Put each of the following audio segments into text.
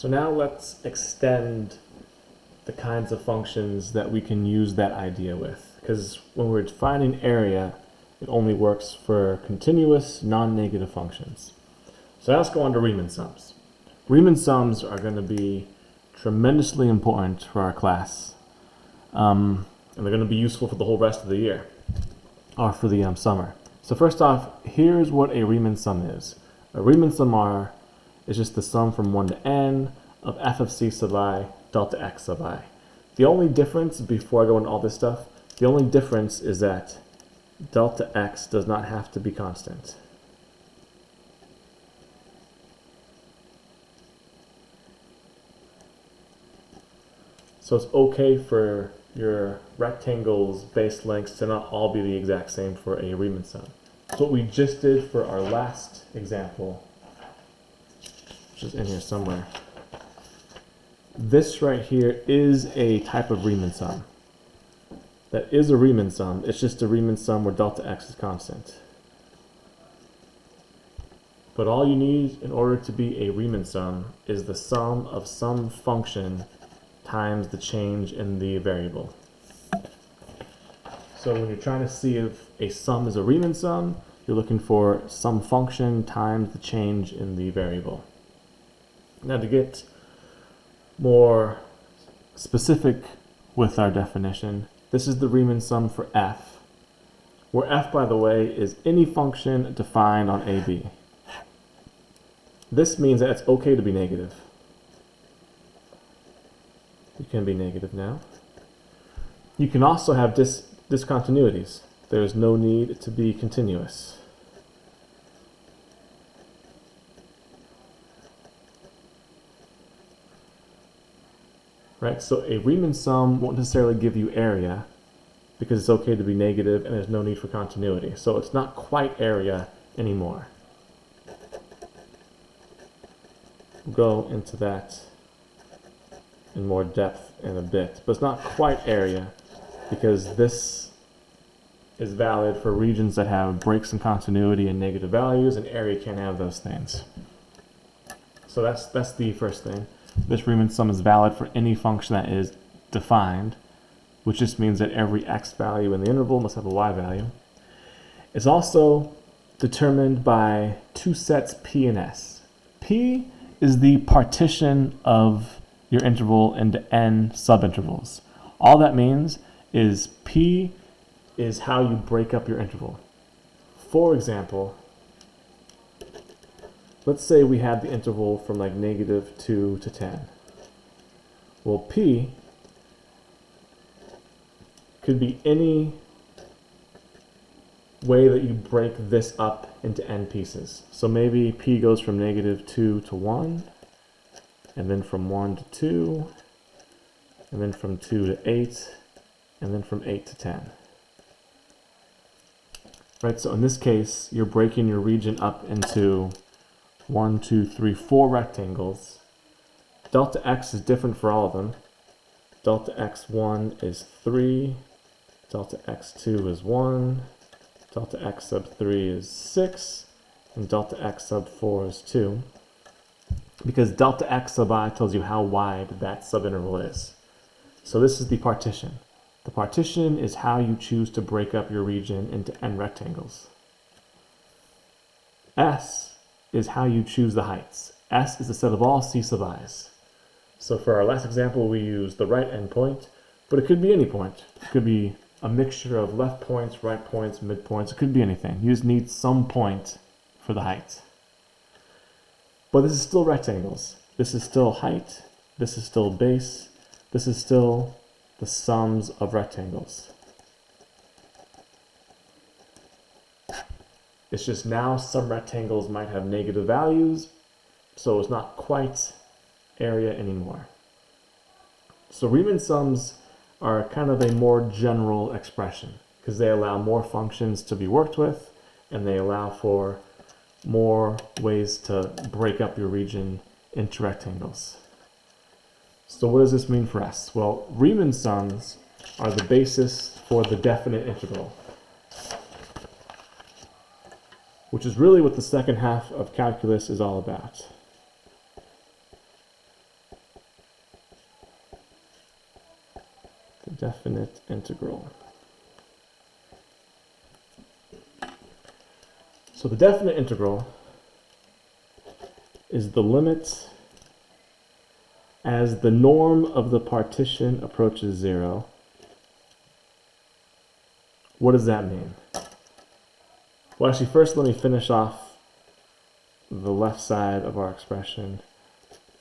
So now let's extend the kinds of functions that we can use that idea with. Because when we're defining area, it only works for continuous, non-negative functions. So now let's go on to Riemann sums. Riemann sums are going to be tremendously important for our class. And they're going to be useful for the whole rest of the year, or for the summer. So first off, here's what a Riemann sum is. A Riemann sum is just the sum from 1 to n of f of c sub I delta x sub I. The only difference, before I go into all this stuff, the only difference is that delta x does not have to be constant. So it's okay for your rectangle's base lengths to not all be the exact same for a Riemann sum. That's what we just did for our last example, which is in here somewhere. This right here is a type of Riemann sum. That is a Riemann sum. It's just a Riemann sum where delta x is constant. But all you need in order to be a Riemann sum is the sum of some function times the change in the variable. So when you're trying to see if a sum is a Riemann sum, you're looking for some function times the change in the variable. Now to get more specific with our definition, this is the Riemann sum for f, where f, by the way, is any function defined on AB. This means that it's okay to be negative. You can be negative now. You can also have discontinuities. There is no need to be continuous. Right, so a Riemann sum won't necessarily give you area because it's okay to be negative and there's no need for continuity. So it's not quite area anymore. We'll go into that in more depth in a bit, but it's not quite area because this is valid for regions that have breaks in continuity and negative values, and area can't have those things. So that's the first thing. This Riemann sum is valid for any function that is defined, which just means that every x value in the interval must have a y value. It's also determined by two sets P and S. P is the partition of your interval into n subintervals. All that means is P is how you break up your interval. For example, let's say we had the interval from like -2 to 10. Well, P could be any way that you break this up into n pieces. So maybe P goes from -2 to 1, and then from 1 to 2, and then from 2 to 8, and then from 8 to 10. Right, so in this case, you're breaking your region up into 1, 2, 3, 4 rectangles. Delta x is different for all of them. Delta x1 is 3, delta x2 is 1, delta x sub 3 is 6, and delta x sub 4 is 2. Because delta x sub I tells you how wide that subinterval is. So this is the partition. The partition is how you choose to break up your region into n rectangles. S is how you choose the heights. S is the set of all c sub i's. So for our last example, we use the right endpoint, but it could be any point. It could be a mixture of left points, right points, midpoints. It could be anything. You just need some point for the height. But this is still rectangles. This is still height. This is still base. This is still the sums of rectangles. It's just now some rectangles might have negative values, so it's not quite area anymore. So Riemann sums are kind of a more general expression because they allow more functions to be worked with, and they allow for more ways to break up your region into rectangles. So what does this mean for us? Well, Riemann sums are the basis for the definite integral, which is really what the second half of calculus is all about. definite integral. So the definite integral is the limit as the norm of the partition approaches 0. What does that mean? Well, actually, first let me finish off the left side of our expression,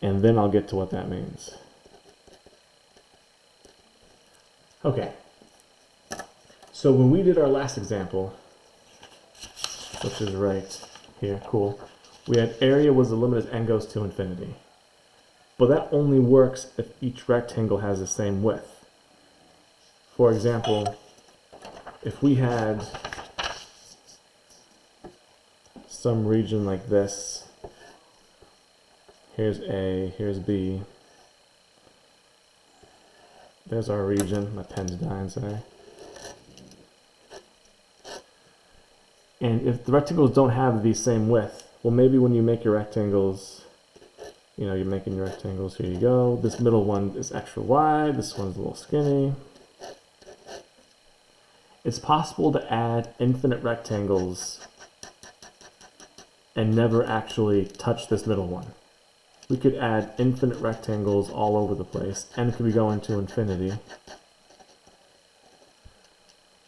and then I'll get to what that means. Okay, so when we did our last example, which is right here, cool, we had area was the limit as n goes to infinity. But that only works if each rectangle has the same width. For example, if we had some region like this, here's A, here's B, there's our region, my pen's dying, sorry. And if the rectangles don't have the same width, well, maybe when you make your rectangles, you know, you're making your rectangles, here you go. This middle one is extra wide, this one's a little skinny. It's possible to add infinite rectangles and never actually touch this middle one. We could add infinite rectangles all over the place, and could be going to infinity.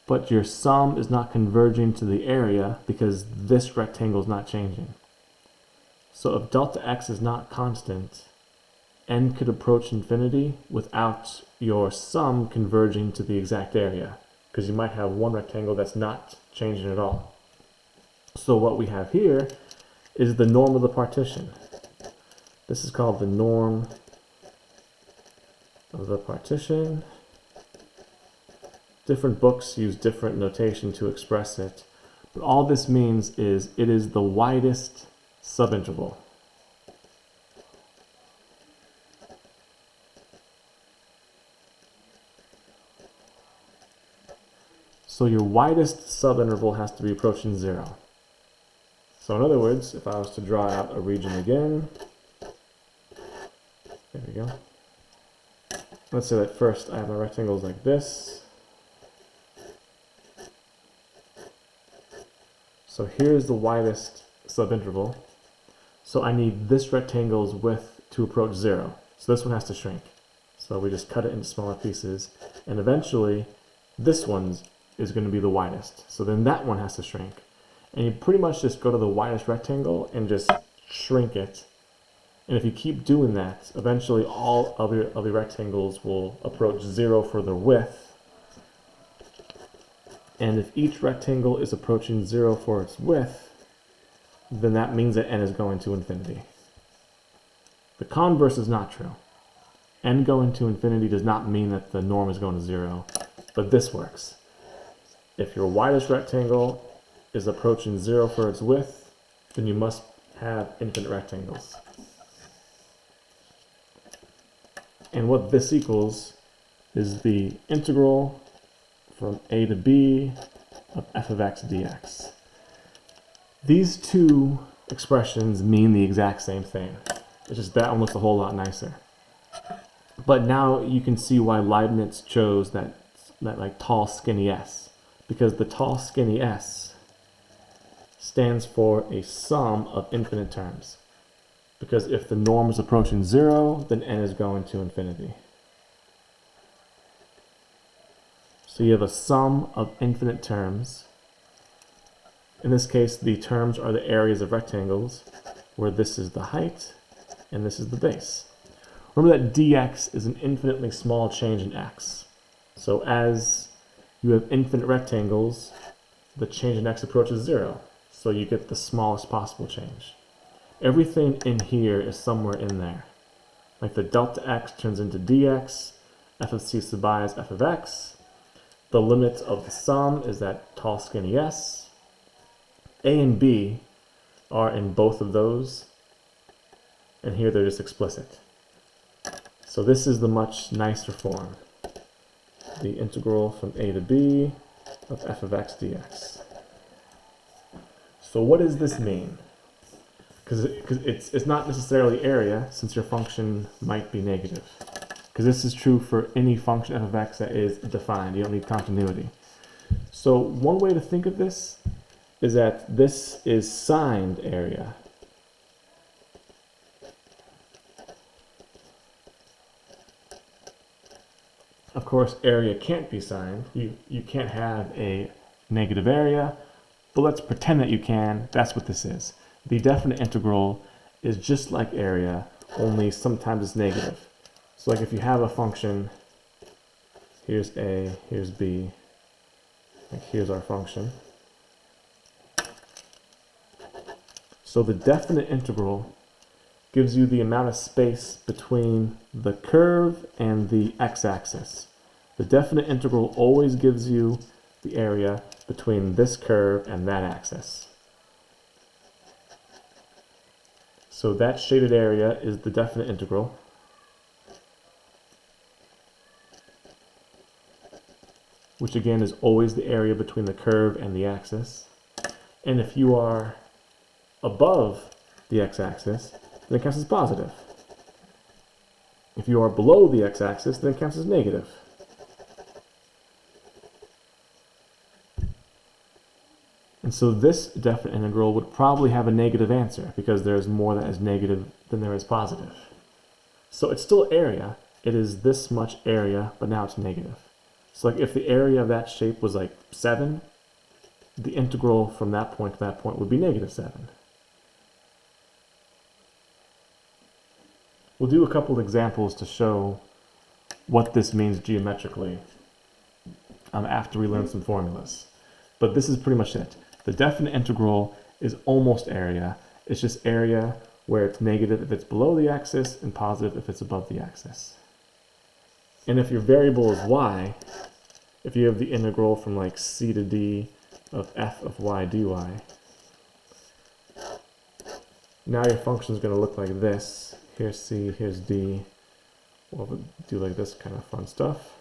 But your sum is not converging to the area because this rectangle is not changing. So if delta x is not constant, n could approach infinity without your sum converging to the exact area, because you might have one rectangle that's not changing at all. So what we have here is the norm of the partition. This is called the norm of the partition. Different books use different notation to express it, but all this means is it is the widest subinterval. So your widest subinterval has to be approaching 0. So in other words, if I was to draw out a region again, there we go. Let's say that first I have my rectangles like this. So here's the widest subinterval. So I need this rectangle's width to approach 0. So this one has to shrink. So we just cut it into smaller pieces. And eventually, this one is going to be the widest. So then that one has to shrink. And you pretty much just go to the widest rectangle and just shrink it. And if you keep doing that, eventually all of your rectangles will approach 0 for their width. And if each rectangle is approaching 0 for its width, then that means that n is going to infinity. The converse is not true. N going to infinity does not mean that the norm is going to 0, but this works. If your widest rectangle is approaching 0 for its width, then you must have infinite rectangles. And what this equals is the integral from a to b of f of x dx. These two expressions mean the exact same thing. It's just that one looks a whole lot nicer. But now you can see why Leibniz chose that like tall skinny s, because the tall skinny s stands for a sum of infinite terms. Because if the norm is approaching 0, then n is going to infinity. So you have a sum of infinite terms. In this case, the terms are the areas of rectangles, where this is the height and this is the base. Remember that dx is an infinitely small change in x. So as you have infinite rectangles, the change in x approaches 0. So you get the smallest possible change. Everything in here is somewhere in there. Like the delta x turns into dx, f of c sub I is f of x. The limit of the sum is that tall skinny s. A and b are in both of those, and here they're just explicit. So this is the much nicer form. The integral from a to b of f of x dx. So what does this mean? Because it's not necessarily area, since your function might be negative. because this is true for any function f of x that is defined. You don't need continuity. So one way to think of this is that this is signed area. Of course, area can't be signed. You can't have a negative area, but let's pretend that you can. That's what this is. The definite integral is just like area, only sometimes it's negative. So like if you have a function, here's a, here's b, like here's our function. So the definite integral gives you the amount of space between the curve and the x-axis. The definite integral always gives you the area between this curve and that axis. So that shaded area is the definite integral. Which again is always the area between the curve and the axis. And if you are above the x-axis, then it counts as positive. If you are below the x-axis, then it counts as negative. And so this definite integral would probably have a negative answer because there's more that is negative than there is positive. So it's still area. It is this much area, but now it's negative. So like if the area of that shape was like 7, the integral from that point to that point would be negative 7. We'll do a couple examples to show what this means geometrically after we learn some formulas. But this is pretty much it. The definite integral is almost area. It's just area where it's negative if it's below the axis and positive if it's above the axis. And if your variable is y, if you have the integral from like c to d of f of y dy, now your function is going to look like this. Here's c, here's d. We'll do like this kind of fun stuff.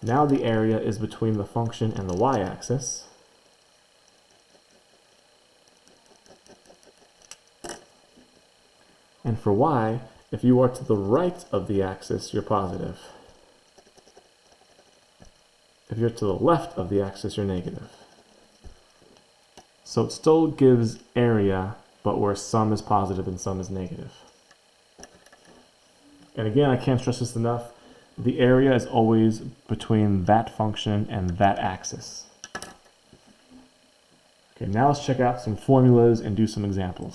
Now the area is between the function and the y-axis. And for y, if you are to the right of the axis, you're positive. If you're to the left of the axis, you're negative. So it still gives area, but where some is positive and some is negative. And again, I can't stress this enough. The area is always between that function and that axis. Okay, now let's check out some formulas and do some examples.